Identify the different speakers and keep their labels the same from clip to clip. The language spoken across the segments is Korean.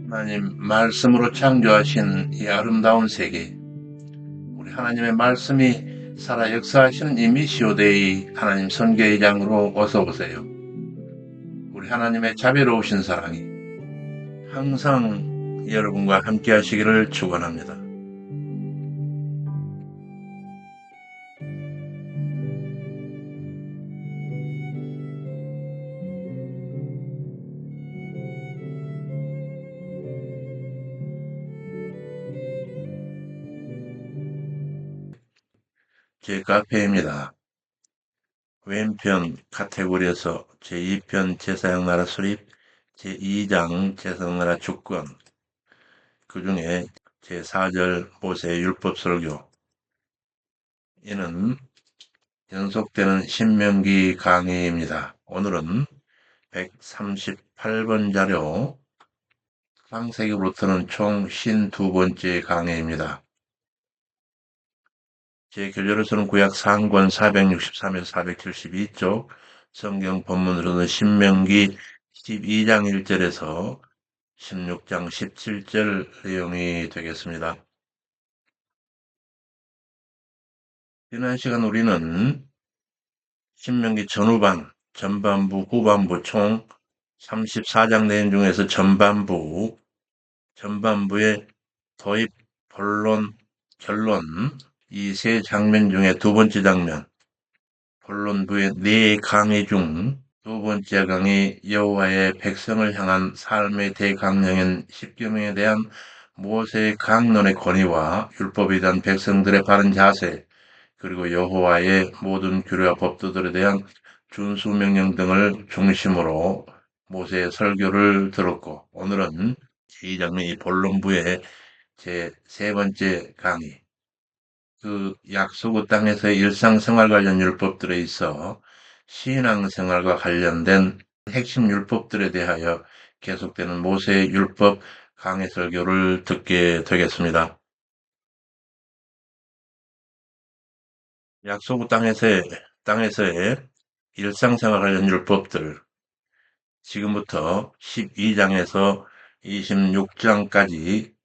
Speaker 1: 하나님 말씀으로 창조하신 이 아름다운 세계, 우리 하나님의 말씀이 살아 역사하시는 이 미시오데이 하나님 선교회장으로 어서 오세요. 우리 하나님의 자비로우신 사랑이 항상 여러분과 함께 하시기를 축원합니다. 제 카페입니다. 왼편 카테고리에서 제2편 제사역나라 수립, 제2장 제사역나라 주권, 그 중에 제4절 모세의 율법 설교. 이는 연속되는 신명기 강의입니다. 오늘은 138번 자료, 창세기부터는 총 52번째 강의입니다. 제 교재로서는 구약 상권 463에서 472쪽, 성경 본문으로는 신명기 12장 1절에서 16장 17절 내용이 되겠습니다. 지난 시간 우리는 신명기 전후반, 전반부, 후반부 총 34장 내용 중에서 전반부의 도입, 본론, 결론, 이 세 장면 중에 두 번째 장면, 본론부의 네 강의 중 두 번째 강의 여호와의 백성을 향한 삶의 대강령인 십계명에 대한 모세의 강론의 권위와 율법에 대한 백성들의 바른 자세, 그리고 여호와의 모든 규례와 법도들에 대한 준수 명령 등을 중심으로 모세의 설교를 들었고, 오늘은 이 장면, 이 본론부의 제 세 번째 강의, 그 약속의 땅에서의 일상생활 관련 율법들에 있어 신앙생활과 관련된 핵심 율법들에 대하여 계속되는 모세의 율법 강해 설교를 듣게 되겠습니다. 약속의 땅에서의 일상생활 관련 율법들, 지금부터 12장에서 26장까지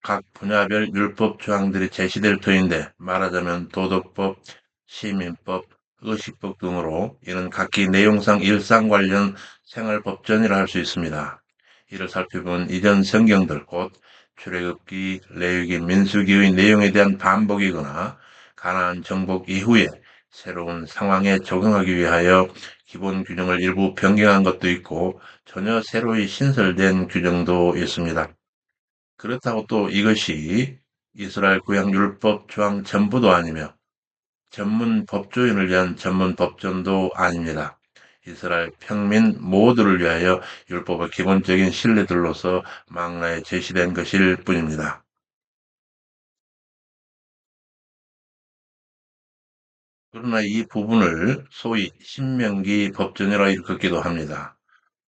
Speaker 1: 각 분야별 율법 조항들이 제시될 터인데, 말하자면 도덕법, 시민법, 의식법 등으로 이는 각기 내용상 일상 관련 생활법전이라 할 수 있습니다. 이를 살펴보면 이전 성경들, 곧 출애굽기, 레위기, 민수기의 내용에 대한 반복이거나 가나안 정복 이후에 새로운 상황에 적응하기 위하여 기본 규정을 일부 변경한 것도 있고, 전혀 새로이 신설된 규정도 있습니다. 그렇다고 또 이것이 이스라엘 구약 율법 조항 전부도 아니며 전문 법조인을 위한 전문 법전도 아닙니다. 이스라엘 평민 모두를 위하여 율법의 기본적인 신뢰들로서 망라에 제시된 것일 뿐입니다. 그러나 이 부분을 소위 신명기 법전이라 일컫기도 합니다.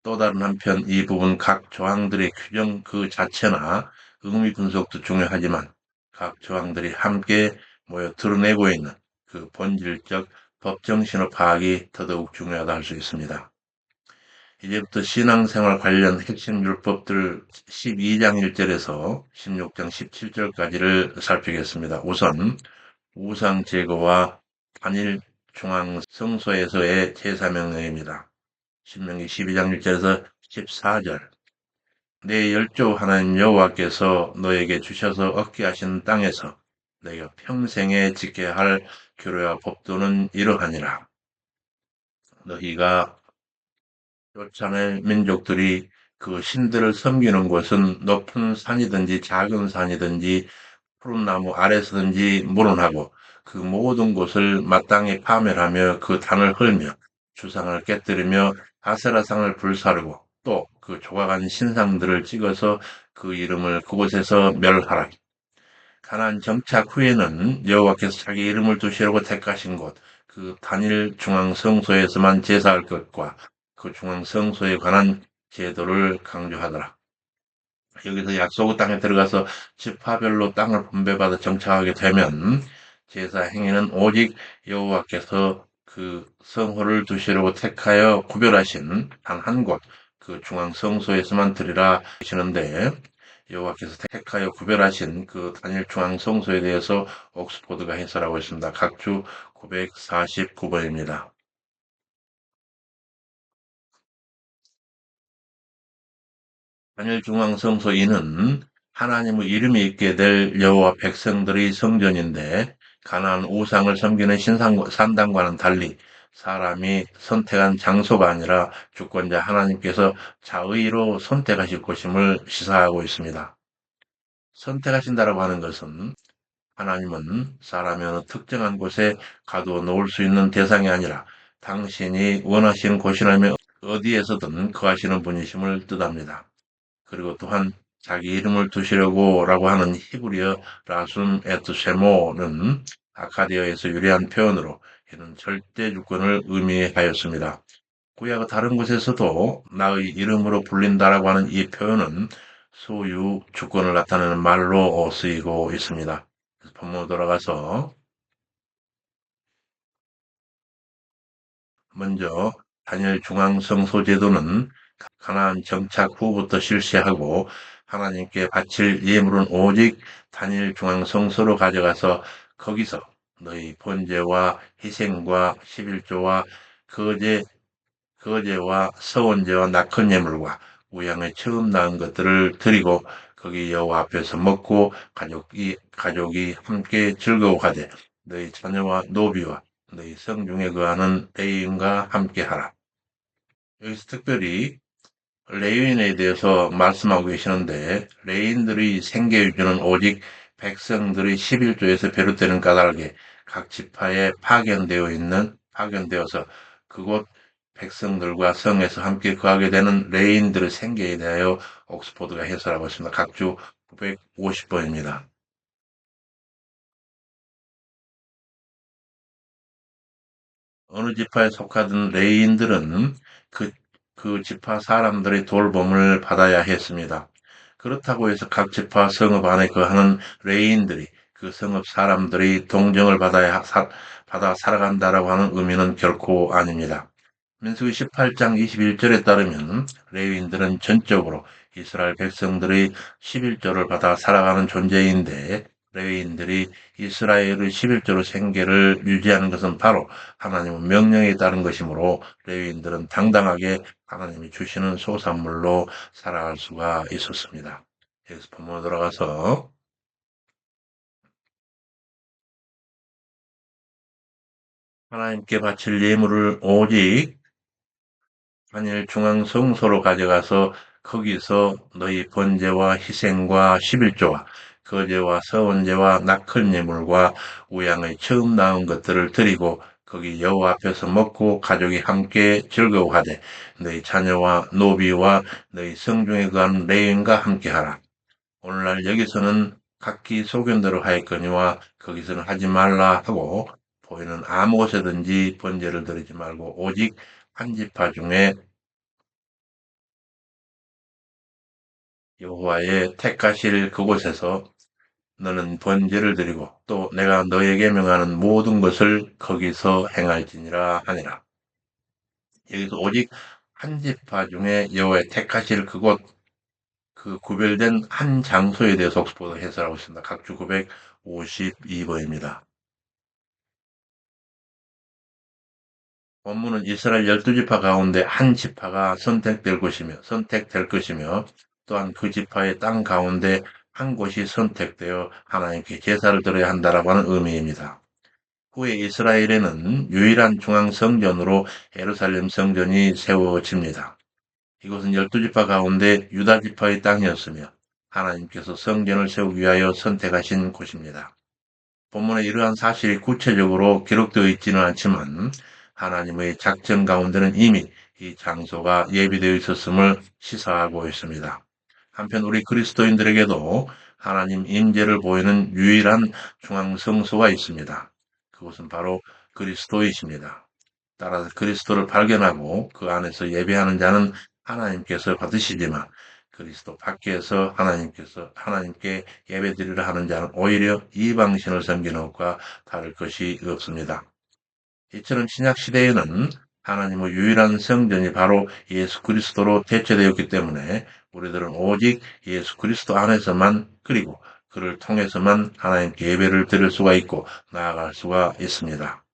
Speaker 1: 또 다른 한편 이 부분 각 조항들의 규정 그 자체나 의미 분석도 중요하지만 각 조항들이 함께 모여 드러내고 있는 그 본질적 법정신의 파악이 더더욱 중요하다 할 수 있습니다. 이제부터 신앙생활 관련 핵심 율법들 12장 1절에서 16장 17절까지를 살피겠습니다. 우선 우상 제거와 단일 중앙 성소에서의 제사 명령입니다. 신명기 12장 1절에서 14절. 내 열조 하나님 여호와께서 너에게 주셔서 얻게 하신 땅에서 내가 평생에 지켜야 할 규례와 법도는 이러하니라. 너희가 쫓아낼 민족들이 그 신들을 섬기는 곳은 높은 산이든지 작은 산이든지 푸른 나무 아래서든지 물어나고 그 모든 곳을 마땅히 파멸하며 그 단을 헐며 주상을 깨뜨리며 아세라상을 불사르고 또 그 조각한 신상들을 찍어서 그 이름을 그곳에서 멸하라. 가나안 정착 후에는 여호와께서 자기 이름을 두시려고 택하신 곳, 그 단일 중앙 성소에서만 제사할 것과 그 중앙 성소에 관한 제도를 강조하더라. 여기서 약속의 땅에 들어가서 지파별로 땅을 분배받아 정착하게 되면 제사 행위는 오직 여호와께서 그 성호를 두시려고 택하여 구별하신 단 한 곳, 그 중앙 성소에서만 드리라 하시는데 여호와께서 택하여 구별하신 그 단일 중앙 성소에 대해서 옥스포드가 해설하고 있습니다. 각주 949번입니다. 단일중앙성소 이는 하나님의 이름이 있게 될 여호와 백성들의 성전인데 가나안 우상을 섬기는 산당과는 달리 사람이 선택한 장소가 아니라 주권자 하나님께서 자의로 선택하실 곳임을 시사하고 있습니다. 선택하신다라고 하는 것은 하나님은 사람이 어느 특정한 곳에 가두어 놓을 수 있는 대상이 아니라 당신이 원하시는 곳이라면 어디에서든 거하시는 분이심을 뜻합니다. 그리고 또한 자기 이름을 두시려고라고 하는 히브리어 라순 에트 세모는 아카디아에서 유래한 표현으로 이는 절대 주권을 의미하였습니다. 구약 다른 곳에서도 나의 이름으로 불린다라고 하는 이 표현은 소유 주권을 나타내는 말로 쓰이고 있습니다. 본문으로 돌아가서 먼저 단일 중앙성소 제도는 가나안 정착 후부터 실시하고 하나님께 바칠 예물은 오직 단일 중앙성소로 가져가서 거기서 너희 번제와 희생과 11조와 거제, 거제와 서원제와 낙헌 예물과 우양의 처음 낳은 것들을 드리고 거기 여호와 앞에서 먹고 가족이 함께 즐거워하되 너희 자녀와 노비와 너희 성중에 거하는 레인과 함께하라. 여기서 특별히 레위인에 대해서 말씀하고 계시는데 레위인들의 생계 유지는 오직 백성들의 11조에서 비롯되는 까닭에 각 지파에 파견되어서 그곳 백성들과 성에서 함께 거하게 되는 레위인들의 생계에 대하여 옥스포드가 해설하고 있습니다. 각주 950번입니다. 어느 지파에 속하던 레위인들은 그, 그 지파 사람들의 돌봄을 받아야 했습니다. 그렇다고 해서 각 지파 성읍 안에 거하는 레위인들이 그 성읍 사람들이 동정을 받아 살아간다라고 하는 의미는 결코 아닙니다. 민수기 18장 21절에 따르면 레위인들은 전적으로 이스라엘 백성들의 11조를 받아 살아가는 존재인데 레위인들이 이스라엘의 11조로 생계를 유지하는 것은 바로 하나님의 명령에 따른 것이므로 레위인들은 당당하게 하나님이 주시는 소산물로 살아갈 수가 있었습니다. 여기서 본문으로 돌아가서 하나님께 바칠 예물을 오직 단일 중앙 성소로 가져가서 거기서 너희 번제와 희생과 11조와 거제와 서원제와 낙헌 예물과 우양의 처음 나온 것들을 드리고 거기 여호와 앞에서 먹고 가족이 함께 즐거워하되 너희 자녀와 노비와 너희 성중에 거한 레인과 함께하라. 오늘날 여기서는 각기 소견대로 하였거니와 거기서는 하지 말라 하고 보이는 아무 곳에든지 번제를 드리지 말고 오직 한 지파 중에 여호와의 택하실 그곳에서 너는 번제를 드리고 또 내가 너에게 명하는 모든 것을 거기서 행할지니라 하니라. 여기서 오직 한 지파 중에 여호와의 택하실 그곳 그 구별된 한 장소에 대해서 옥스포드 해설하고 있습니다. 각주 952번입니다. 본문은 이스라엘 12지파 가운데 한 지파가 선택될 것이며 또한 그 지파의 땅 가운데 한 곳이 선택되어 하나님께 제사를 드려야 한다라고 하는 의미입니다. 후에 이스라엘에는 유일한 중앙 성전으로 예루살렘 성전이 세워집니다. 이곳은 12지파 가운데 유다 지파의 땅이었으며 하나님께서 성전을 세우기 위하여 선택하신 곳입니다. 본문에 이러한 사실이 구체적으로 기록되어 있지는 않지만 하나님의 작전 가운데는 이미 이 장소가 예비되어 있었음을 시사하고 있습니다. 한편 우리 그리스도인들에게도 하나님 임재를 보이는 유일한 중앙 성소가 있습니다. 그것은 바로 그리스도이십니다. 따라서 그리스도를 발견하고 그 안에서 예배하는 자는 하나님께서 받으시지만 그리스도 밖에서 하나님께 예배드리려 하는 자는 오히려 이방신을 섬기는 것과 다를 것이 없습니다. 이처럼 신약 시대에는 하나님의 유일한 성전이 바로 예수 그리스도로 대체되었기 때문에 우리들은 오직 예수 그리스도 안에서만 그리고 그를 통해서만 하나님께 예배를 드릴 수가 있고 나아갈 수가 있습니다.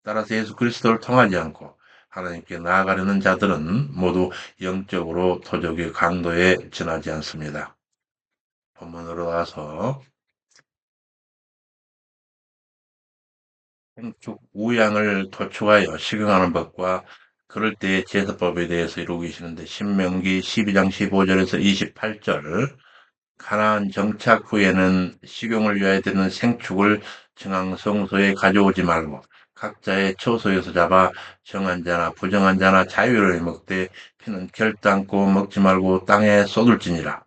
Speaker 1: 따라서 예수 그리스도를 통하지 않고 하나님께 나아가려는 자들은 모두 영적으로 도적의 강도에 지나지 않습니다. 본문으로 와서 행축 우양을 도축하여 식용하는 법과 그럴 때의 제사법에 대해서 이루고 계시는데 신명기 12장 15절에서 28절 가나안 정착 후에는 식용을 위하여 드리는 생축을 정황성소에 가져오지 말고 각자의 처소에서 잡아 정한 자나 부정한 자나 자유를 먹되 피는 결단코 먹지 말고 땅에 쏟을지니라.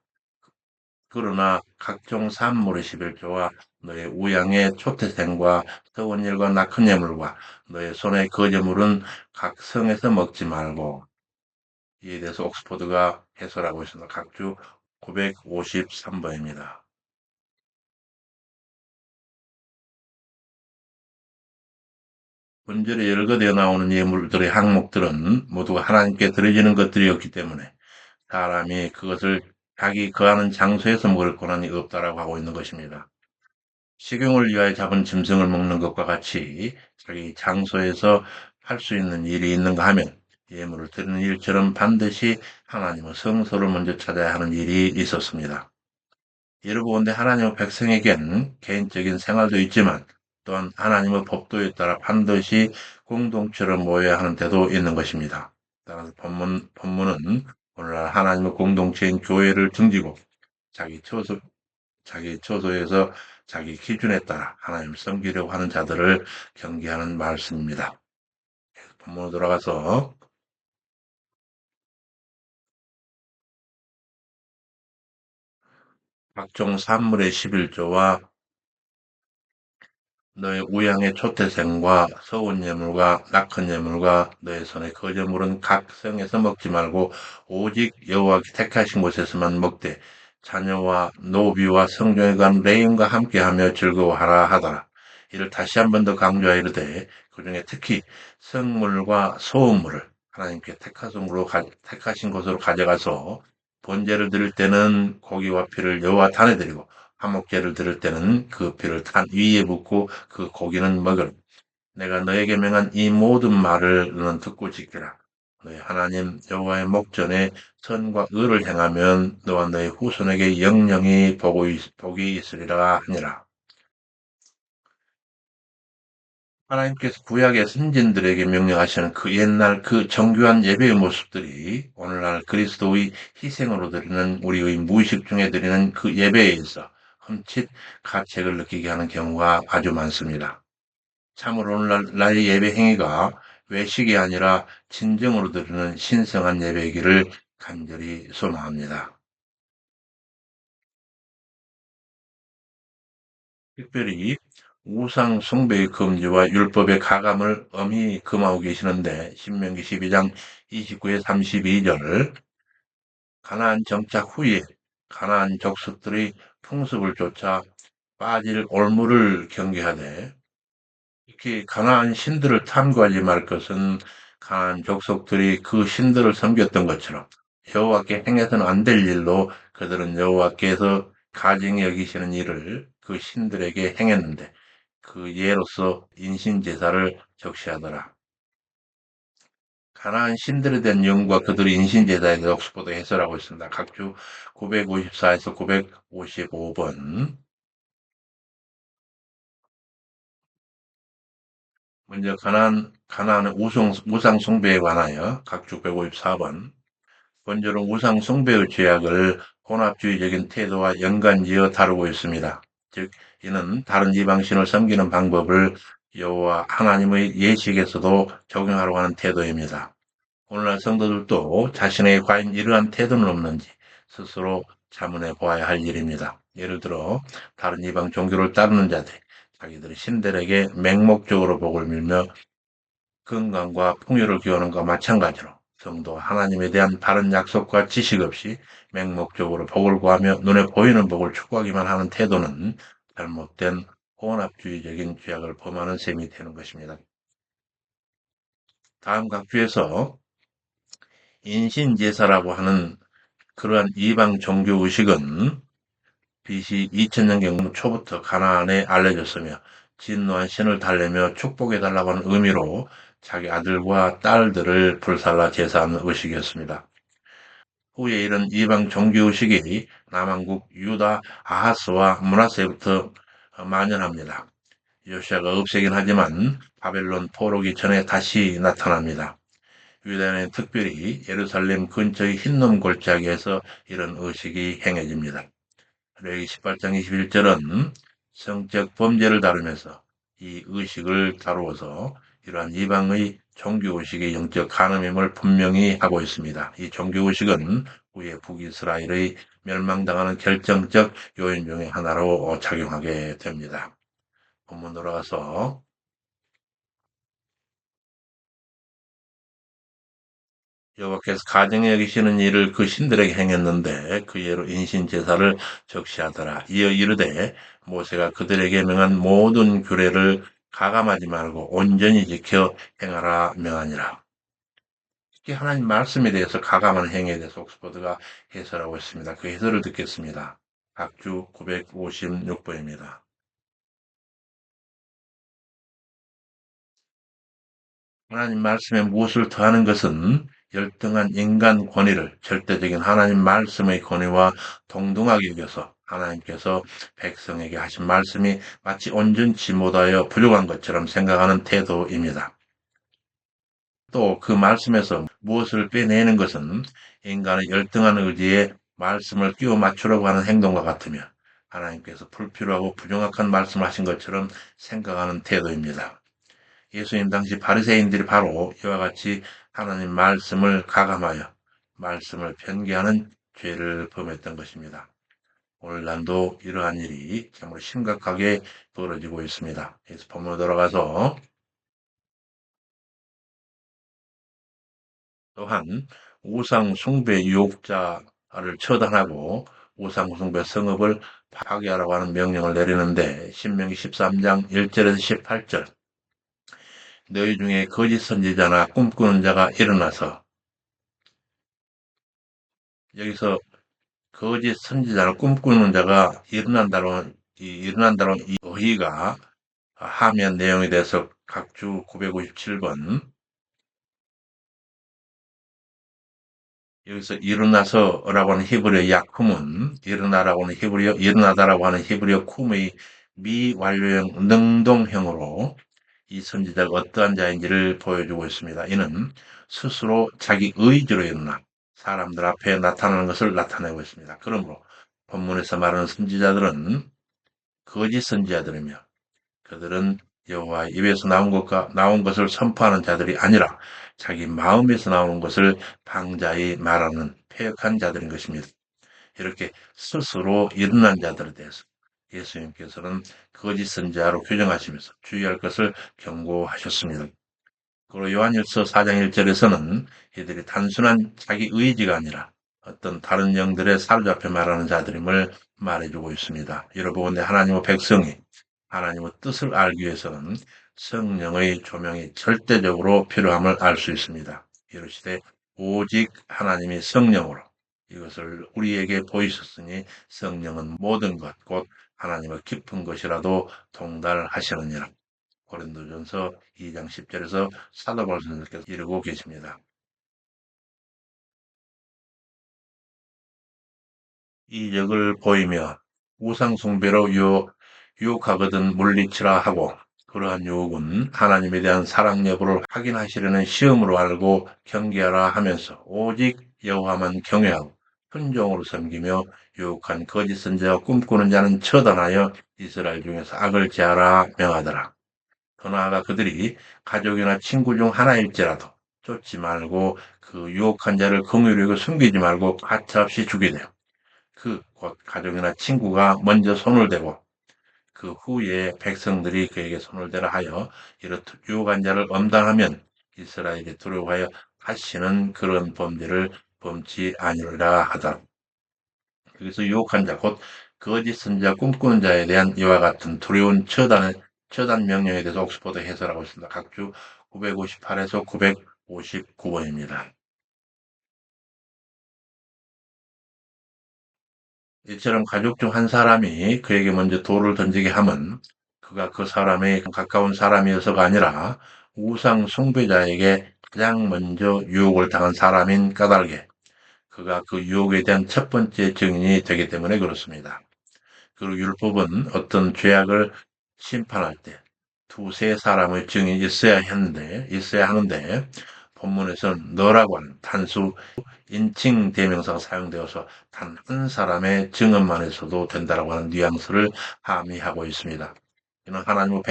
Speaker 1: 그러나 각종 산물의 11조와 너의 우양의 초태생과 서원 일과 낙한 예물과 너의 손의 거제물은 각 성에서 먹지 말고 이에 대해서 옥스퍼드가 해설하고 있습니다. 각주 953번입니다. 본절에 열거되어 나오는 예물들의 항목들은 모두 하나님께 드려지는 것들이었기 때문에 사람이 그것을 자기 거하는 장소에서 먹을 권한이 없다라고 하고 있는 것입니다. 식용을 위하여 잡은 짐승을 먹는 것과 같이 자기 장소에서 할 수 있는 일이 있는가 하면 예물을 드리는 일처럼 반드시 하나님의 성소를 먼저 찾아야 하는 일이 있었습니다. 이를 보건대 하나님의 백성에겐 개인적인 생활도 있지만 또한 하나님의 법도에 따라 반드시 공동체로 모여야 하는 데도 있는 것입니다. 따라서 본문은 오늘날 하나님의 공동체인 교회를 등지고 자기 처소, 자기 처소에서 자기 기준에 따라 하나님을 섬기려고 하는 자들을 경계하는 말씀입니다. 본문으로 돌아가서 각종 산물의 11조와 너의 우양의 초태생과 서온 예물과 낙헌 예물과 너의 손의 거제물은 각 성에서 먹지 말고 오직 여호와께 택하신 곳에서만 먹되 자녀와 노비와 성종에 관 레인과 함께하며 즐거워하라 하더라. 이를 다시 한 번 더 강조하여 이르되 그중에 특히 성물과 소음물을 하나님께 택하신 곳으로 가져가서 번제를 드릴 때는 고기와 피를 여호와 단에 드리고 화목제를 드릴 때는 그 피를 탄 위에 붓고 그 고기는 먹으라. 내가 너에게 명한 이 모든 말을 너는 듣고 지키라. 너희 하나님 여호와의 목전에 선과 의를 행하면 너와 너희 후손에게 영영이 복이 있으리라 하니라. 하나님께서 구약의 선진들에게 명령하시는 그 옛날 그 정교한 예배의 모습들이 오늘날 그리스도의 희생으로 드리는 우리의 무의식 중에 드리는 그 예배에 있어 흠칫 가책을 느끼게 하는 경우가 아주 많습니다. 참으로 오늘날 나의 예배 행위가 외식이 아니라 진정으로 드리는 신성한 예배이기를 간절히 소망합니다. 특별히 우상 숭배의 금지와 율법의 가감을 엄히 금하고 계시는데 신명기 12장 29에 32절 가나안 정착 후에 가나안 족속들이 풍습을 쫓아 빠질 올무를 경계하되 특히 가나안 신들을 탐구하지 말 것은 가나안 족속들이 그 신들을 섬겼던 것처럼 여호와께 행해서는 안 될 일로 그들은 여호와께서 가증히 여기시는 일을 그 신들에게 행했는데 그 예로서 인신제사를 적시하더라. 가나안 신들에 대한 연구와 그들의 인신제사에 대해 옥스퍼드 해설하고 있습니다. 각주 954에서 955번. 먼저 가나안의 우상 숭배에 관하여 각주 154번. 본절은 우상 숭배의 죄악을 혼합주의적인 태도와 연관지어 다루고 있습니다. 즉 이는 다른 이방신을 섬기는 방법을 여호와 하나님의 예식에서도 적용하려고 하는 태도입니다. 오늘날 성도들도 자신에게 과연 이러한 태도는 없는지 스스로 자문해 보아야 할 일입니다. 예를 들어 다른 이방 종교를 따르는 자들, 자기들이 신들에게 맹목적으로 복을 빌며 건강과 풍요를 기원하는 것과 마찬가지로 성도 하나님에 대한 바른 약속과 지식 없이 맹목적으로 복을 구하며 눈에 보이는 복을 추구하기만 하는 태도는 잘못된 혼합주의적인 죄악을 범하는 셈이 되는 것입니다. 다음 각주에서 인신제사라고 하는 그러한 이방 종교 의식은 BC 2000년경 초부터 가나안에 알려졌으며 진노한 신을 달래며 축복해달라고 하는 의미로 자기 아들과 딸들을 불살라 제사하는 의식이었습니다. 후에 이런 이방 종교의식이 남왕국 유다 아하스와 므낫세부터 만연합니다. 요시아가 없애긴 하지만 바벨론 포로기 전에 다시 나타납니다. 유다는 특별히 예루살렘 근처의 흰놈 골짜기에서 이런 의식이 행해집니다. 레위기 18장 21절은 성적 범죄를 다루면서 이 의식을 다루어서 이러한 이방의 종교의식의 영적 간음임을 분명히 하고 있습니다. 이 종교의식은 후에 북이스라엘의 멸망당하는 결정적 요인 중의 하나로 작용하게 됩니다. 본문 돌아가서 여호와께서 가정에 여기시는 일을 그 신들에게 행했는데 그 예로 인신제사를 적시하더라. 이어 이르되 모세가 그들에게 명한 모든 규례를 가감하지 말고 온전히 지켜 행하라 명하니라. 특히 하나님 말씀에 대해서 가감한 행위에 대해서 옥스퍼드가 해설하고 있습니다. 그 해설을 듣겠습니다. 각주 956번입니다. 하나님 말씀에 무엇을 더하는 것은 열등한 인간 권위를 절대적인 하나님 말씀의 권위와 동등하게 여겨서 하나님께서 백성에게 하신 말씀이 마치 온전치 못하여 부족한 것처럼 생각하는 태도입니다. 또 그 말씀에서 무엇을 빼내는 것은 인간의 열등한 의지에 말씀을 끼워 맞추려고 하는 행동과 같으며 하나님께서 불필요하고 부정확한 말씀을 하신 것처럼 생각하는 태도입니다. 예수님 당시 바리새인들이 바로 이와 같이 하나님 말씀을 가감하여 말씀을 편개하는 죄를 범했던 것입니다. 오늘날도 이러한 일이 정말 심각하게 벌어지고 있습니다. 그래서 본문으로 돌아가서 또한 우상 숭배 유혹자를 처단하고 우상 숭배 성읍을 파괴하라고 하는 명령을 내리는데 신명기 13장 1절에서 18절 너희 중에 거짓 선지자나 꿈꾸는 자가 일어나서 여기서 거짓 선지자를 꿈꾸는 자가 일어난다는 이 어휘가 하면 내용에 대해서 각주 957번 여기서 일어나서라고 하는 히브리어 약품은 일어나라고 하는 히브리어 일어나다라고 하는 히브리어 쿰의 미완료형 능동형으로 이 선지자가 어떠한 자인지를 보여주고 있습니다. 이는 스스로 자기 의지로 일어나 사람들 앞에 나타나는 것을 나타내고 있습니다. 그러므로 본문에서 말하는 선지자들은 거짓 선지자들이며 그들은 여호와의 입에서 나온 것을 선포하는 자들이 아니라 자기 마음에서 나오는 것을 방자히 말하는 패역한 자들인 것입니다. 이렇게 스스로 일어난 자들에 대해서 예수님께서는 거짓 선지자로 규정하시면서 주의할 것을 경고하셨습니다. 그리고 요한일서 4장 1절에서는 이들이 단순한 자기 의지가 아니라 어떤 다른 영들의 사로잡혀 말하는 자들임을 말해주고 있습니다. 여러분, 하나님의 백성이 하나님의 뜻을 알기 위해서는 성령의 조명이 절대적으로 필요함을 알 수 있습니다. 이르시되 오직 하나님이 성령으로 이것을 우리에게 보이셨으니 성령은 모든 것, 곧 하나님의 깊은 것이라도 통달하시느니라. 고린도전서 2장 10절에서 사도 바울 선생님께서 이르고 계십니다. 이적을 보이며 우상 숭배로 유혹하거든 물리치라 하고 그러한 유혹은 하나님에 대한 사랑 여부를 확인하시려는 시험으로 알고 경계하라 하면서 오직 여호와만 경외하고 순종으로 섬기며 유혹한 거짓 선지자와 꿈꾸는 자는 처단하여 이스라엘 중에서 악을 제하라 명하더라. 더 나아가 그들이 가족이나 친구 중 하나일지라도 쫓지 말고 그 유혹한 자를 긍휼히 여겨 숨기지 말고 가차없이 죽이되 곧 가족이나 친구가 먼저 손을 대고 그 후에 백성들이 그에게 손을 대라 하여 이렇듯 유혹한 자를 엄단하면 이스라엘이 두려워하여 다시는 그런 범죄를 범치 아니하리라 하더라. 여기서 유혹한 자, 곧 거짓 선지자 꿈꾸는 자에 대한 이와 같은 두려운 처단 명령에 대해서 옥스퍼드 해설하고 있습니다. 각주 958에서 959번입니다. 이처럼 가족 중 한 사람이 그에게 먼저 돌을 던지게 하면 그가 그 사람의 가까운 사람이어서가 아니라 우상 숭배자에게 가장 먼저 유혹을 당한 사람인 까닭에 그가 그 유혹에 대한 첫 번째 증인이 되기 때문에 그렇습니다. 그리고 율법은 어떤 죄악을 심판할 때 두세 사람의 증인이 있어야 하는데 본문에서는 너라고 하는 단수 인칭 대명사가 사용되어서 단 한 사람의 증언만에서도 된다라고 하는 뉘앙스를 함의하고 있습니다. 이는 하나님의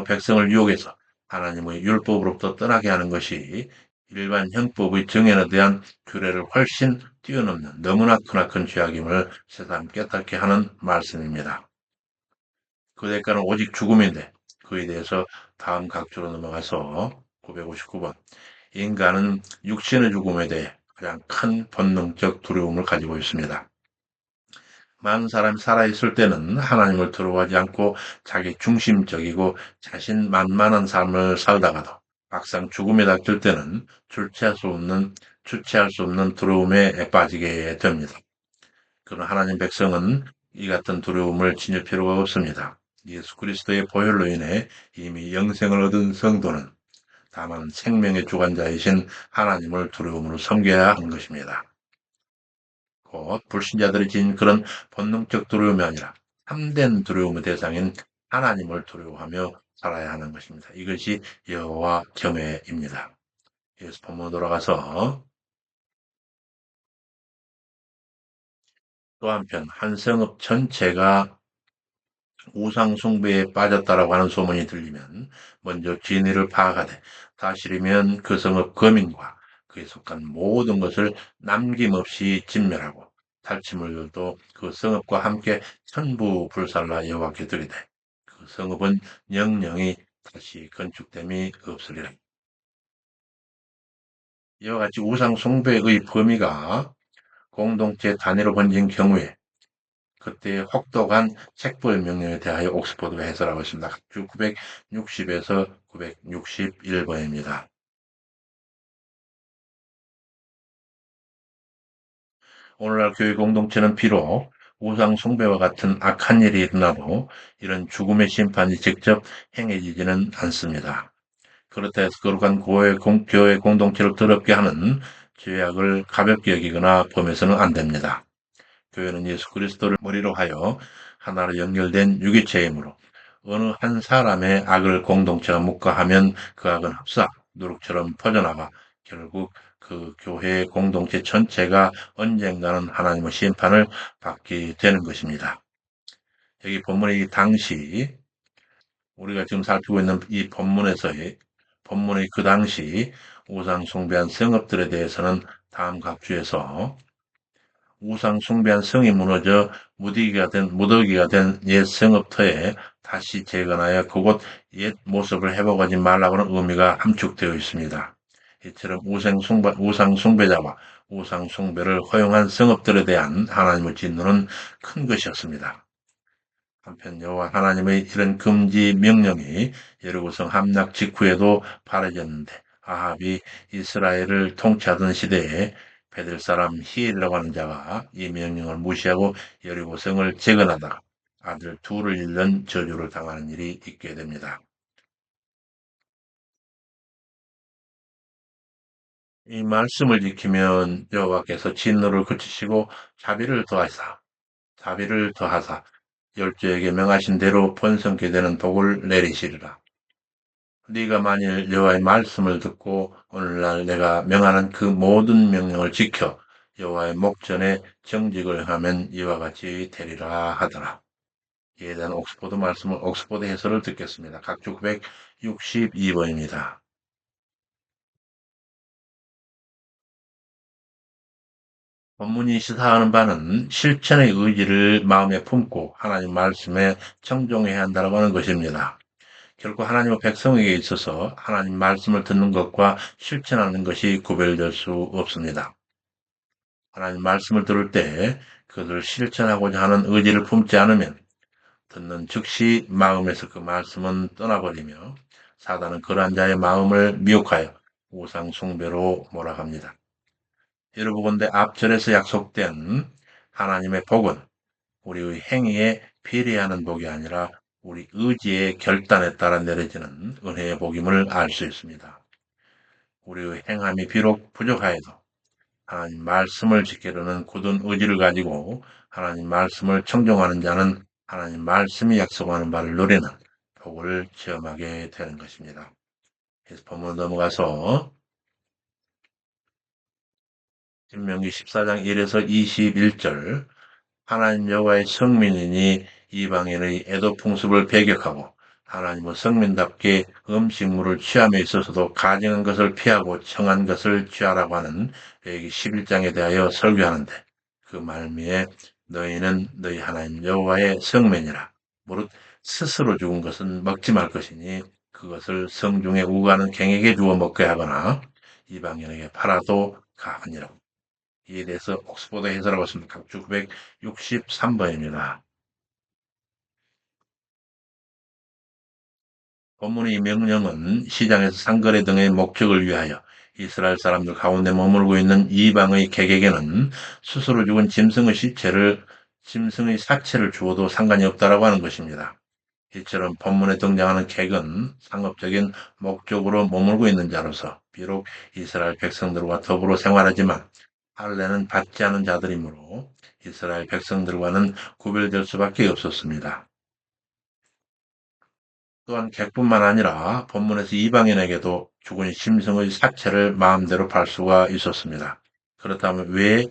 Speaker 1: 백성을 유혹해서 하나님의 율법으로부터 떠나게 하는 것이 일반 형법의 정연에 대한 규례를 훨씬 뛰어넘는 너무나 크나큰 죄악임을 새삼 깨닫게 하는 말씀입니다. 그 대가는 오직 죽음인데 그에 대해서 다음 각주로 넘어가서 959번 인간은 육신의 죽음에 대해 가장 큰 본능적 두려움을 가지고 있습니다. 많은 사람이 살아있을 때는 하나님을 두려워하지 않고 자기 중심적이고 자신만만한 삶을 살다가도 막상 죽음에 닥칠 때는 주체할 수 없는 두려움에 빠지게 됩니다. 그런 하나님 백성은 이 같은 두려움을 지닐 필요가 없습니다. 예수 그리스도의 보혈로 인해 이미 영생을 얻은 성도는 다만 생명의 주관자이신 하나님을 두려움으로 섬겨야 하는 것입니다. 곧 불신자들이 지닌 그런 본능적 두려움이 아니라 참된 두려움의 대상인 하나님을 두려워하며 살아야 하는 것입니다. 이것이 여호와 경외입니다. 예수 본문 돌아가서 또 한편 한 성읍 전체가 우상 숭배에 빠졌다라고 하는 소문이 들리면 먼저 진위를 파악하되 사실이면 그 성읍 거민과 그에 속한 모든 것을 남김없이 진멸하고 탈취물들도 그 성읍과 함께 천부 불살라 여호와께 드리되 그 성읍은 영영이 다시 건축됨이 없으리라. 이와 같이 우상 숭배의 범위가 공동체 단위로 번진 경우에 그때의 혹독한 책벌 명령에 대하여 옥스퍼드가 해설하고 있습니다. 주 960에서 961번입니다. 오늘날 교회 공동체는 비록 우상 숭배와 같은 악한 일이 일어나도 이런 죽음의 심판이 직접 행해지지는 않습니다. 그렇다 해서 거룩한 교회 공동체를 더럽게 하는 죄악을 가볍게 여기거나 범해서는 안 됩니다. 교회는 예수 그리스도를 머리로 하여 하나로 연결된 유기체이므로 어느 한 사람의 악을 공동체가 묵과하면 그 악은 흡사 누룩처럼 퍼져나가 결국 그 교회 공동체 전체가 언젠가는 하나님의 심판을 받게 되는 것입니다. 여기 본문의 당시 우리가 지금 살피고 있는 이 본문의 그 당시 우상 숭배한 성읍들에 대해서는 다음 각주에서 우상 숭배한 성이 무너져 무더기가 된 옛 성읍터에 다시 재건하여 그곳 옛 모습을 회복하지 말라고는 의미가 함축되어 있습니다. 이처럼 우상 숭배자와 우상 숭배를 허용한 성읍들에 대한 하나님의 진노는 큰 것이었습니다. 한편 여호와 하나님의 이런 금지 명령이 여리고성 함락 직후에도 바라졌는데 아합이 이스라엘을 통치하던 시대에 베들 사람 히엘이라고 하는 자가 이 명령을 무시하고 여리고성을 재건하다가 아들 둘을 잃는 저주를 당하는 일이 있게 됩니다. 이 말씀을 지키면 여호와께서 진노를 그치시고 자비를 더하사 열조에게 명하신 대로 번성케 되는 복을 내리시리라. 네가 만일 여호와의 말씀을 듣고 오늘날 내가 명하는 그 모든 명령을 지켜 여호와의 목전에 정직을 하면 이와 같이 되리라 하더라. 이에 대한 옥스포드 해설을 듣겠습니다. 각주 962번입니다. 본문이 시사하는 바는 실천의 의지를 마음에 품고 하나님 말씀에 청종해야 한다고 하는 것입니다. 결코 하나님의 백성에게 있어서 하나님 말씀을 듣는 것과 실천하는 것이 구별될 수 없습니다. 하나님 말씀을 들을 때 그것을 실천하고자 하는 의지를 품지 않으면 듣는 즉시 마음에서 그 말씀은 떠나버리며 사단은 그러한 자의 마음을 미혹하여 우상 숭배로 몰아갑니다. 여러분건대 앞절에서 약속된 하나님의 복은 우리의 행위에 비례하는 복이 아니라 우리 의지의 결단에 따라 내려지는 은혜의 복임을 알 수 있습니다. 우리의 행함이 비록 부족하여도 하나님 말씀을 지키려는 굳은 의지를 가지고 하나님 말씀을 청종하는 자는 하나님 말씀이 약속하는 바를 누리는 복을 체험하게 되는 것입니다. 그래서 본문 넘어가서 신명기 14장 1에서 21절 하나님 여호와의 성민이니 이방인의 애도 풍습을 배격하고 하나님의 성민답게 음식물을 취함에 있어서도 가증한 것을 피하고 청한 것을 취하라고 하는 레위기 11장에 대하여 설교하는데 그 말미에 너희는 너희 하나님 여호와의 성민이라 무릇 스스로 죽은 것은 먹지 말 것이니 그것을 성중에 우가는 갱에게 주어 먹게 하거나 이방인에게 팔아도 가하니라. 이에 대해서 옥스퍼드 해설하고 있습니다. 각주 963번입니다. 본문의 이 명령은 시장에서 상거래 등의 목적을 위하여 이스라엘 사람들 가운데 머물고 있는 이방의 객에게는 스스로 죽은 짐승의 사체를 주어도 상관이 없다라고 하는 것입니다. 이처럼 본문에 등장하는 객은 상업적인 목적으로 머물고 있는 자로서 비록 이스라엘 백성들과 더불어 생활하지만 할례는 받지 않은 자들이므로 이스라엘 백성들과는 구별될 수밖에 없었습니다. 또한 객뿐만 아니라 본문에서 이방인에게도 죽은 심성의 사체를 마음대로 팔 수가 있었습니다. 그렇다면 왜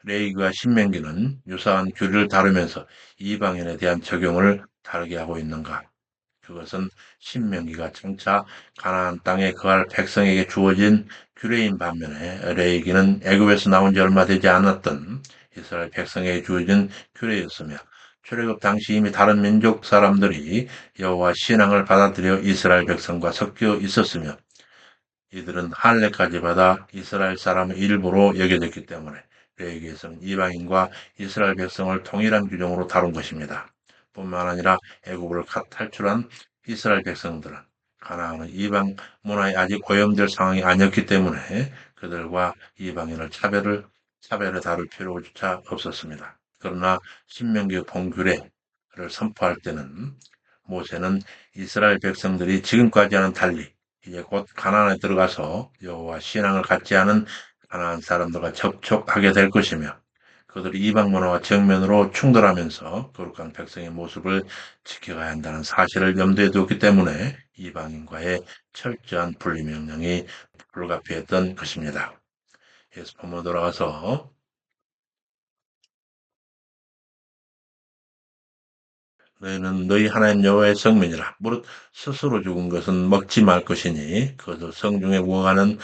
Speaker 1: 레위기와 신명기는 유사한 규례를 다루면서 이방인에 대한 적용을 다르게 하고 있는가? 그것은 신명기가 장차 가나안 땅에 거할 백성에게 주어진 규례인 반면에 레위기는 애굽에서 나온 지 얼마 되지 않았던 이스라엘 백성에게 주어진 규례였으며 출애굽 당시 이미 다른 민족 사람들이 여호와 신앙을 받아들여 이스라엘 백성과 섞여 있었으며 이들은 할례까지 받아 이스라엘 사람의 일부로 여겨졌기 때문에 레위기에서는 이방인과 이스라엘 백성을 동일한 규정으로 다룬 것입니다. 뿐만 아니라 애굽을 탈출한 이스라엘 백성들은 가나안의 이방 문화에 아직 오염될 상황이 아니었기 때문에 그들과 이방인을 차별을 다룰 필요조차 없었습니다. 그러나 신명기 본규례를 선포할 때는 모세는 이스라엘 백성들이 지금까지와는 달리 이제 곧 가나안에 들어가서 여호와 신앙을 갖지 않은 가나안 사람들과 접촉하게 될 것이며 그들이 이방 문화와 정면으로 충돌하면서 거룩한 백성의 모습을 지켜가야 한다는 사실을 염두에 두었기 때문에 이방인과의 철저한 분리 명령이 불가피했던 것입니다. 예수 본문 돌아가서 너희는 너희 하나님 여호와의 성민이라 무릇 스스로 죽은 것은 먹지 말 것이니 그것을 성중에 우거하는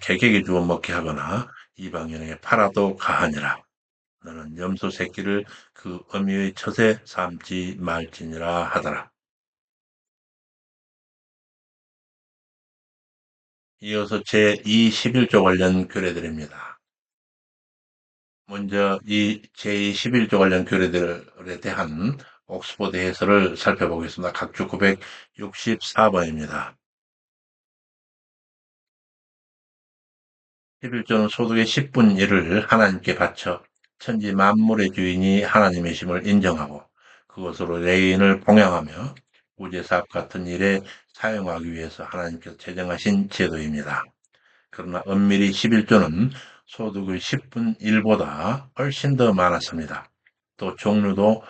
Speaker 1: 객에게 주어 먹게 하거나 이방인에게 팔아도 가하니라. 너는 염소 새끼를 그 어미의 젖에 삼지 말지니라 하더라. 이어서 제2 11조 관련 규례들입니다. 먼저 이 제2 11조 관련 규례들에 대한 옥스퍼드 해설을 살펴보겠습니다. 각주 964번입니다. 11조는 소득의 10분 1을 하나님께 바쳐 천지 만물의 주인이 하나님이심을 인정하고 그것으로 레인을 봉양하며 구제사업 같은 일에 사용하기 위해서 하나님께서 제정하신 제도입니다. 그러나 엄밀히 11조는 소득의 10분 1보다 훨씬 더 많았습니다. 또 종류도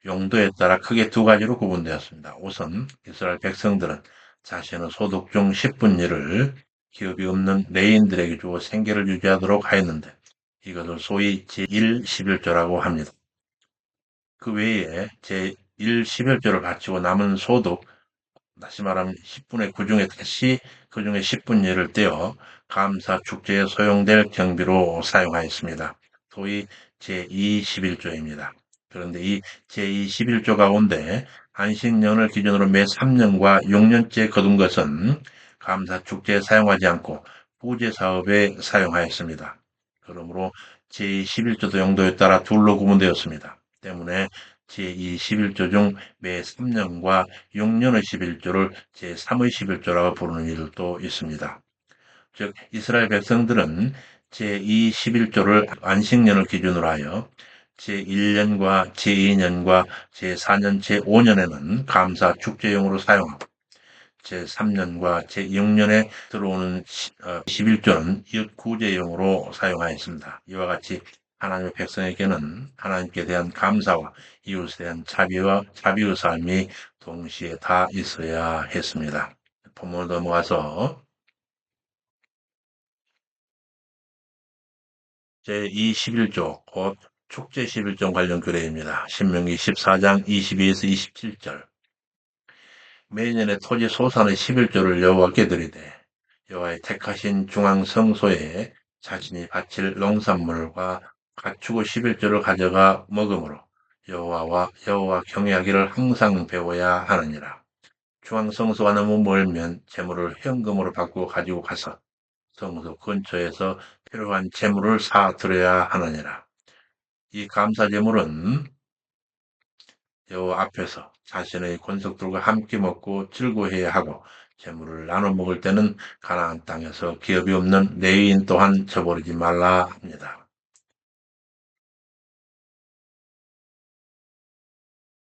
Speaker 1: 용도에 따라 크게 두 가지로 구분되었습니다. 우선 이스라엘 백성들은 자신의 소득 중 10분 1을 기업이 없는 레인들에게 주어 생계를 유지하도록 하였는데 이것을 소위 제1 11조라고 합니다. 그 외에 제1 11조를 바치고 남은 소득 다시 말하면 10분의 9 중에 다시 그중에 10분 예를 떼어 감사 축제에 소용될 경비로 사용하였습니다. 소위 제2 11조입니다. 그런데 이 제2 11조 가운데 안식년을 기준으로 매 3년과 6년째 거둔 것은 감사 축제에 사용하지 않고 부제 사업에 사용하였습니다. 그러므로 제2 11조도 용도에 따라 둘로 구분되었습니다. 때문에 제2 11조 중 매 3년과 6년의 11조를 제3의 11조라고 부르는 일도 있습니다. 즉 이스라엘 백성들은 제2 11조를 안식년을 기준으로 하여 제1년과 제2년과 제4년, 제5년에는 감사 축제용으로 사용하고 제3년과 제6년에 들어오는 11조는 이웃 구제용으로 사용하였습니다. 이와 같이 하나님의 백성에게는 하나님께 대한 감사와 이웃에 대한 자비의 삶이 동시에 다 있어야 했습니다. 본문을 넘어가서 제2 11조, 곧 축제 11조 관련 규례입니다. 신명기 14장 22에서 27절. 매년의 토지 소산의 11조를 여호와께 드리되 여호와의 택하신 중앙 성소에 자신이 바칠 농산물과 가축의 11조를 가져가 먹으므로 여호와 경외하기를 항상 배워야 하느니라. 중앙 성소가 너무 멀면 재물을 현금으로 바꾸어 가지고 가서 성소 근처에서 필요한 재물을 사 드려야 하느니라. 이 감사 제물은 여호와 앞에서 자신의 권속들과 함께 먹고 즐거워해야 하고 재물을 나눠 먹을 때는 가나안 땅에서 기업이 없는 레위인 또한 저버리지 말라 합니다.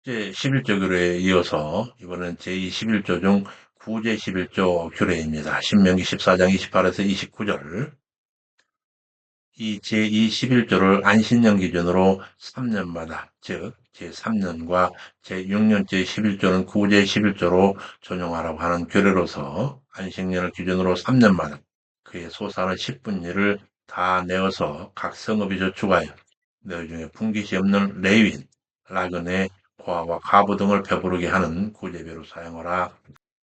Speaker 1: 제11조 규례에 이어서 이번엔 제11조 중 구제 11조 규례입니다. 신명기 14장 28에서 29절. 이 제2 11조를 안신년 기준으로 3년마다, 즉 제3년과 제6년째 11조는 구제 11조로 전용하라고 하는 규례로서 안식년을 기준으로 3년마다 그의 소산의 10분위를 다 내어서 각 성읍이 저축하여 너희 중에 분깃이 없는 레위인, 나그네, 고아와 과부 등을 배부르게 하는 구제비로 사용하라.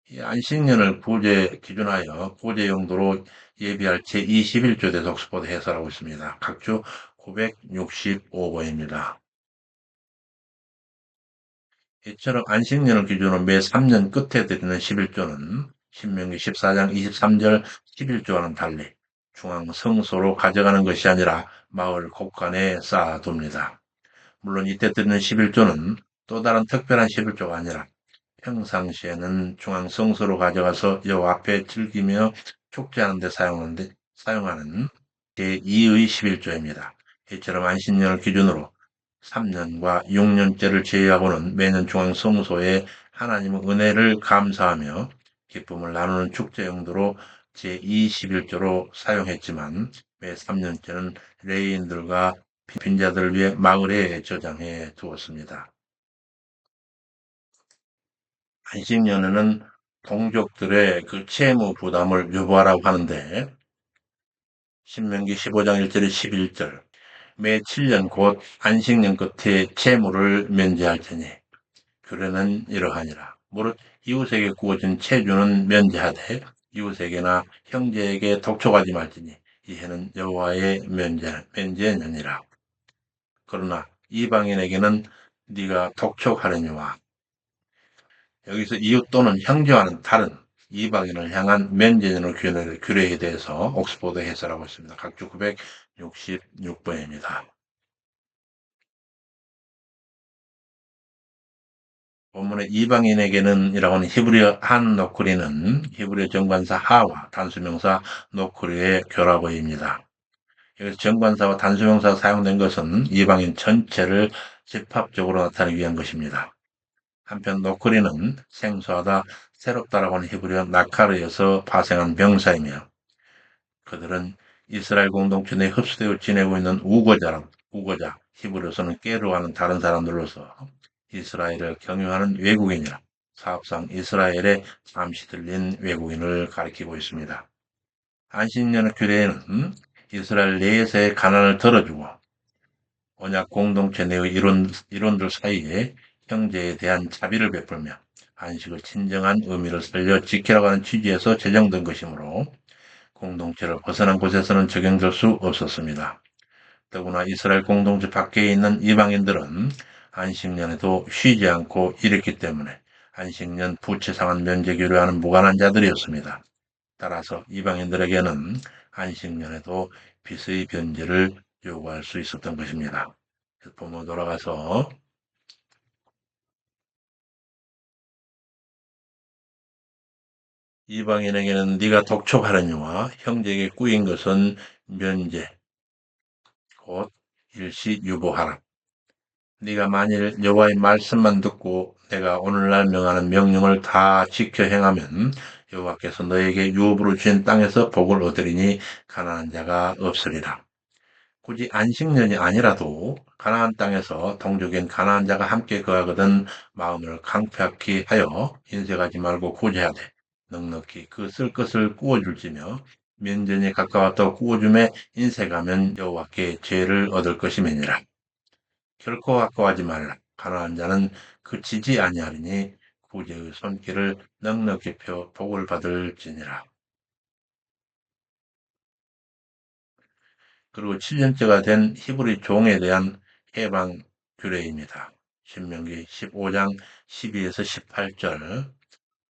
Speaker 1: 이 안식년을 구제 기준하여 구제 용도로 예비할 제21조 대독수보다 해설하고 있습니다. 각주 965번입니다. 이처럼 안식년을 기준으로 매 3년 끝에 드리는 11조는 신명기 14장 23절 11조와는 달리 중앙 성소로 가져가는 것이 아니라 마을 곳간에 쌓아둡니다. 물론 이때 드리는 11조는 또 다른 특별한 11조가 아니라 평상시에는 중앙 성소로 가져가서 여호와 앞에 즐기며 축제하는 데 사용하는 제2의 11조입니다. 이처럼 안식년을 기준으로 3년과 6년째를 제외하고는 매년 중앙 성소에 하나님의 은혜를 감사하며 기쁨을 나누는 축제 용도로 제2 11조로 사용했지만 매 3년째는 레위인들과 빈자들을 위해 마을에 저장해 두었습니다. 안식년에는 동족들의 그 채무 부담을 유보하라고 하는데 신명기 15장 1절에 11절 매 7년 곧 안식년 끝에 채무를 면제할지니 규례는 이러하니라. 무릇 이웃에게 구워진 채주는 면제하되 이웃에게나 형제에게 독촉하지 말지니 이 해는 여호와의 면제느니라. 그러나 이방인에게는 네가 독촉하려니와 여기서 이웃 또는 형제와는 다른 이방인을 향한 면제는 규례에 대해서 옥스포드 해설하고 있습니다. 각주 966번입니다. 본문의 이방인에게는 이라고 하는 히브리어 한 노크리는 히브리어 정관사 하와 단수명사 노크리의 결합어입니다. 여기서 정관사와 단수명사가 사용된 것은 이방인 전체를 집합적으로 나타내기 위한 것입니다. 한편 노크리는 생소하다, 새롭다라고 하는 히브리어 나카르에서 파생한 명사이며 그들은 이스라엘 공동체 내에 흡수되어 지내고 있는 우거자, 히브리어서는 깨르하는 다른 사람들로서 이스라엘을 경유하는 외국인이라 사업상 이스라엘에 잠시 들린 외국인을 가리키고 있습니다. 안식년의 규례에는 이스라엘 내에서의 가난을 덜어주고 언약 공동체 내의 일원들 사이에 형제에 대한 자비를 베풀며 안식을 진정한 의미를 살려 지키라고 하는 취지에서 제정된 것이므로 공동체를 벗어난 곳에서는 적용될 수 없었습니다. 더구나 이스라엘 공동체 밖에 있는 이방인들은 안식년에도 쉬지 않고 일했기 때문에 안식년 부채상한 면제기로 하는 무관한 자들이었습니다. 따라서 이방인들에게는 안식년에도 빚의 변제를 요구할 수 있었던 것입니다. 본문 돌아가서 이방인에게는 네가 독촉하려니와 형제에게 꾸인 것은 면제 곧 일시유보하라. 네가 만일 여호와의 말씀만 듣고 내가 오늘날 명하는 명령을 다 지켜 행하면 여호와께서 너에게 유업으로 주신 땅에서 복을 얻으리니 가난한 자가 없으리라. 굳이 안식년이 아니라도 가나안 땅에서 동족인 가나안 자가 함께 거하거든 마음을 강팍히 하여 인색하지 말고 구제하되 넉넉히 그 쓸 것을 구워줄지며 면전에 가까웠다 구워줌에 인색하면 여호와께 죄를 얻을 것임이니라. 결코 아까워하지 말라. 가난한 자는 그치지 아니하리니 구제의 손길을 넉넉히 펴 복을 받을지니라. 그리고 7년째가 된 히브리 종에 대한 해방 규례입니다. 신명기 15장 12에서 18절.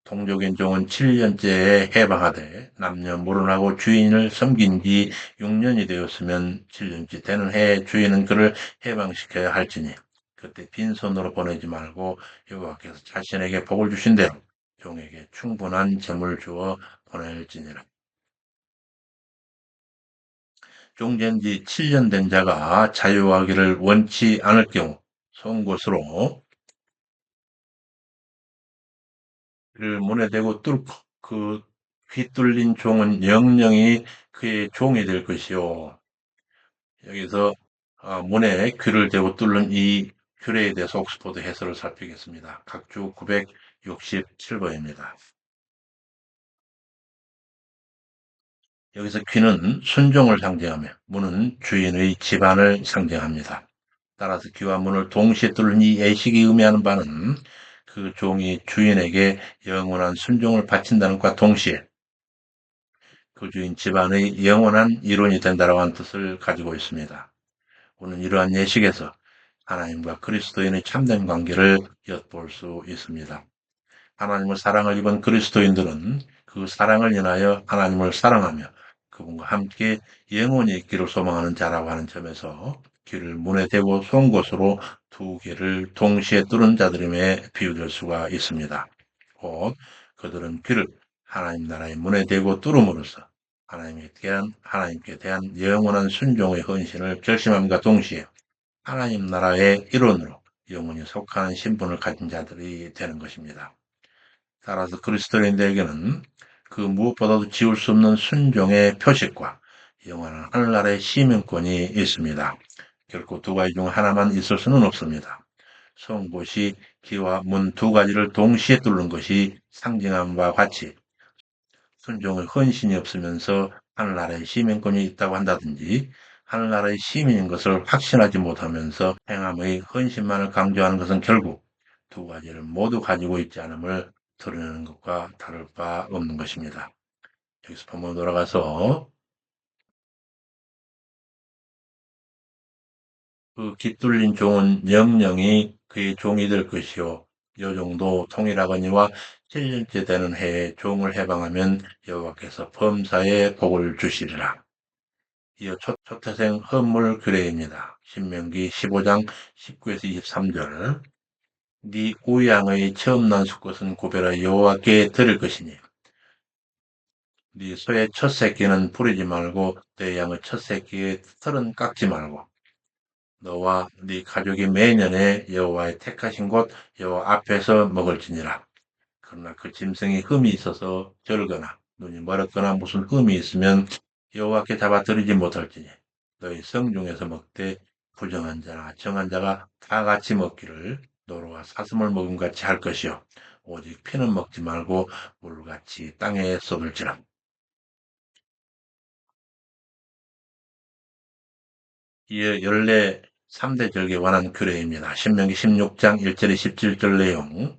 Speaker 1: 동족인 종은 7년째에 해방하되 남녀 무론하고 주인을 섬긴 지 6년이 되었으면 7년째 되는 해에 주인은 그를 해방시켜야 할지니 그때 빈손으로 보내지 말고 여호와께서 자신에게 복을 주신 대로 종에게 충분한 재물 주어 보낼지니라. 종된 지 7년 된 자가 자유하기를 원치 않을 경우 송곳으로 그를 문에 대고 뚫고 그 귀 뚫린 종은 영영이 그의 종이 될 것이요. 여기서 문에 귀를 대고 뚫는 이 규례에 대해서 옥스포드 해설을 살피겠습니다. 각주 967번입니다. 여기서 귀는 순종을 상징하며 문은 주인의 집안을 상징합니다. 따라서 귀와 문을 동시에 뚫는 이 예식이 의미하는 바는 그 종이 주인에게 영원한 순종을 바친다는 것과 동시에 그 주인 집안의 영원한 일원이 된다라고 하는 뜻을 가지고 있습니다. 우리는 이러한 예식에서 하나님과 그리스도인의 참된 관계를 엿볼 수 있습니다. 하나님의 사랑을 입은 그리스도인들은 그 사랑을 인하여 하나님을 사랑하며 그분과 함께 영원히 있기를 소망하는 자라고 하는 점에서 귀를 문에 대고 쏜 것으로 두 개를 동시에 뚫은 자들임에 비유될 수가 있습니다. 곧 그들은 귀를 하나님 나라의 문에 대고 뚫음으로써 하나님께 대한 영원한 순종의 헌신을 결심함과 동시에 하나님 나라의 일원으로 영원히 속한 신분을 가진 자들이 되는 것입니다. 따라서 그리스도인들에게는 그 무엇보다도 지울 수 없는 순종의 표식과 영원한 하늘나라의 시민권이 있습니다. 결코 두 가지 중 하나만 있을 수는 없습니다. 송곳이 기와 문 두 가지를 동시에 뚫는 것이 상징함과 같이 순종의 헌신이 없으면서 하늘나라의 시민권이 있다고 한다든지 하늘나라의 시민인 것을 확신하지 못하면서 행함의 헌신만을 강조하는 것은 결국 두 가지를 모두 가지고 있지 않음을 드러내는 것과 다를 바 없는 것입니다. 여기서 본문 돌아가서 그 깃둘린 종은 영영이 그의 종이 될 것이요 여종도 통일하거니와 7년째 되는 해에 종을 해방하면 여호와께서 범사에 복을 주시리라. 이어 초태생 헌물 규례입니다. 신명기 15장 19에서 23절. 네 우양의 처음 난 수것은 구별하여 여호와께 드릴 것이니 네 소의 첫 새끼는 부리지 말고 내 양의 첫 새끼의 털은 깎지 말고 너와 네 가족이 매년에 여호와의 택하신 곳 여호와 앞에서 먹을지니라. 그러나 그 짐승이 흠이 있어서 절거나 눈이 멀었거나 무슨 흠이 있으면 여호와께 잡아드리지 못할지니 너희 성중에서 먹되 부정한 자나 정한 자가 다 같이 먹기를 노루와 사슴을 먹음 같이 할 것이요 오직 피는 먹지 말고 물같이 땅에 쏟을지라. 이에 연례 3대 절기에 관한 규례입니다. 신명기 16장 1절에 17절 내용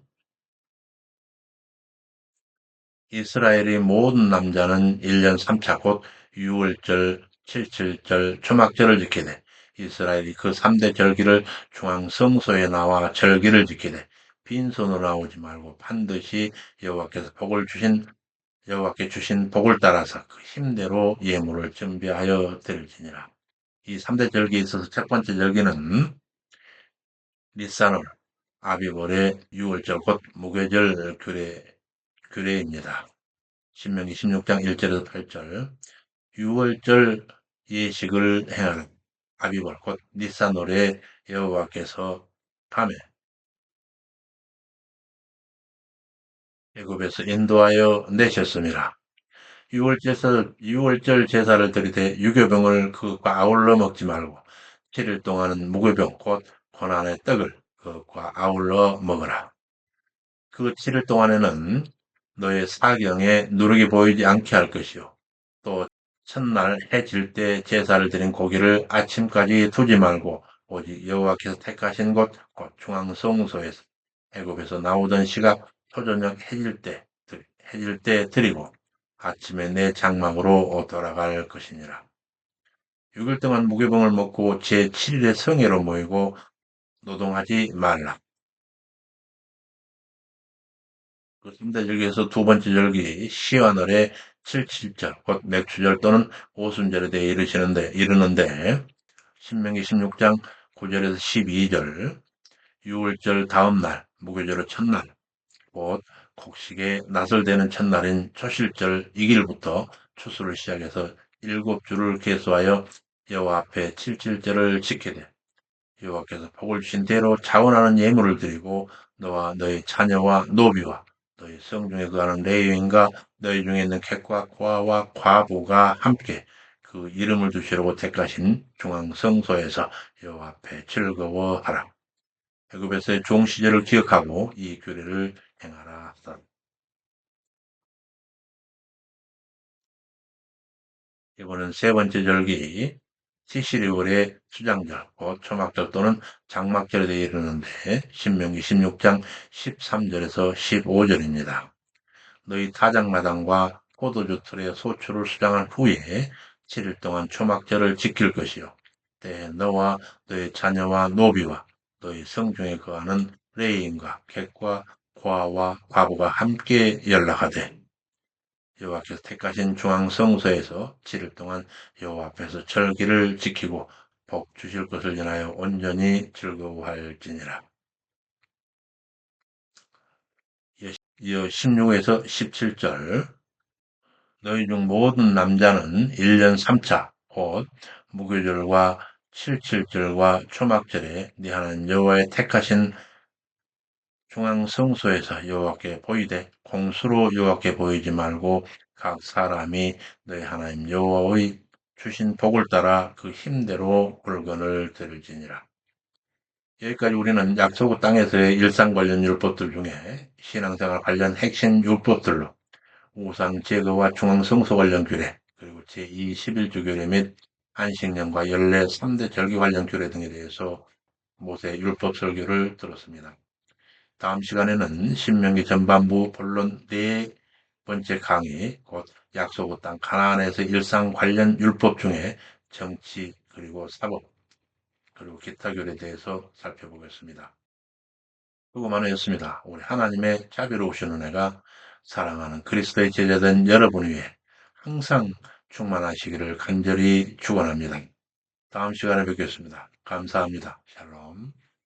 Speaker 1: 이스라엘의 모든 남자는 1년 3차 곧 유월절, 칠칠절, 초막절을 지키되 이스라엘이 그 3대 절기를 중앙 성소에 나와 절기를 지키되 빈손으로 나오지 말고 반드시 여호와께서 여호와께 주신 복을 따라서 그 힘대로 예물을 준비하여 드릴지니라. 이 3대 절기에 있어서 첫 번째 절기는 니산월, 아비월의 6월절 곧 무교절 규례입니다. 신명기 16장 1절에서 8절. 6월절 예식을 행하는 아비벌 곧 니산월에 여호와께서 밤에 애굽에서 인도하여 내셨습니다. 6월절 제사를 드리되 유교병을 그것과 아울러 먹지 말고 7일 동안은 무교병 곧 고난의 떡을 그것과 아울러 먹으라. 그 7일 동안에는 너의 사경에 누룩이 보이지 않게 할 것이요. 또 첫날 해질 때 제사를 드린 고기를 아침까지 두지 말고 오직 여호와께서 택하신 곳, 곧 중앙성소에서 애굽에서 나오던 시각 초저녁 해질 때 드리고 아침에 내 장막으로 돌아갈 것이니라. 6일 동안 무교병을 먹고 제7일에 성회로 모이고 노동하지 말라. 그 3대 절기에서 두 번째 절기 시완월의 칠칠절 곧 맥추절 또는 오순절에 대해 이르는데 신명기 16장 9절에서 12절 6월절 다음 날 무교절의 첫날 곧 곡식에 낫을 대는 첫날인 초실절 이길부터 추수를 시작해서 7주를 계수하여 여호와 앞에 칠칠절을 지키되 여호와께서 복을 주신 대로 자원하는 예물을 드리고 너와 너희 자녀와 노비와 너희 성중에 거하는 레위인과 너희 중에 있는 객과 고아와 과부가 함께 그 이름을 두시려고 택하신 중앙 성소에서 여호와 앞에 즐거워하라. 애굽에서의 종 시절을 기억하고 이 규례를 행하라. 이번은 세 번째 절기 시시리월의 수장절, 곧 초막절 또는 장막절에 대해 이르는데 신명기 16장 13절에서 15절입니다. 너희 타작마당과 포도주 틀에 소출을 수장한 후에 7일 동안 초막절을 지킬 것이요. 때 너와 너희 자녀와 노비와 너희 성중에 거하는 레이인과 객과 고아와 과부가 함께 연락하되 여호와께서 택하신 중앙성소에서 7일 동안 여호와 앞에서 절기를 지키고 복 주실 것을 인하여 온전히 즐거워할지니라. 이어 16에서 17절 너희 중 모든 남자는 1년 3차 곧 무교절과 칠칠절과 초막절에 네 하나님 여호와의 택하신 중앙 성소에서 여호와께 보이되 공수로 여호와께 보이지 말고 각 사람이 너희 하나님 여호와의 주신 복을 따라 그 힘대로 물건을 들을지니라. 여기까지 우리는 약속의 땅에서의 일상 관련 율법들 중에 신앙생활 관련 핵심 율법들로 우상 제거와 중앙 성소 관련 규례, 그리고 제2 11조 규례 및 안식년과 연례 3대 절기 관련 규례 등에 대해서 모세 율법 설교를 들었습니다. 다음 시간에는 신명기 전반부 본론 네 번째 강의, 곧 약속의 땅 가나안에서 일상 관련 율법 중에 정치 그리고 사법 그리고 기타 교례에 대해서 살펴보겠습니다. 수고 많으셨습니다. 우리 하나님의 자비로우신 은혜가 사랑하는 그리스도의 제자된 여러분 위해 항상 충만하시기를 간절히 축원합니다. 다음 시간에 뵙겠습니다. 감사합니다. 샬롬.